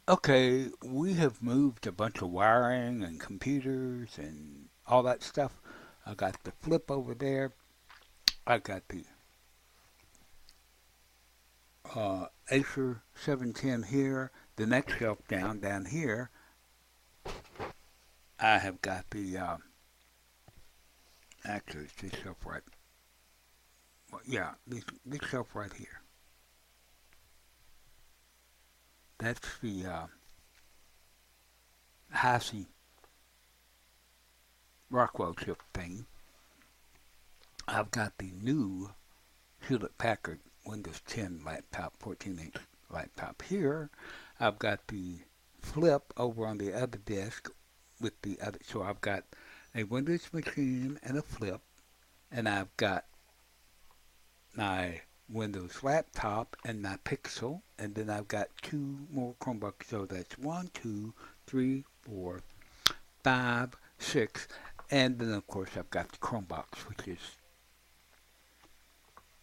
Okay, we have moved a bunch of wiring and computers and all that stuff. I got the flip over there. I got the Acer 710 here. The next shelf down here, I have got the, actually, it's this shelf right, well, yeah, this shelf right here. That's the Hassie Rockwell chip thing. I've got the new Hewlett Packard Windows 10 laptop, 14-inch laptop here. I've got the flip over on the other desk with the other. So I've got a Windows machine and a flip, and I've got my Windows laptop and my Pixel, and then I've got two more Chromebooks. So that's one, two, three, four, five, six, and then of course I've got the Chromebox, which is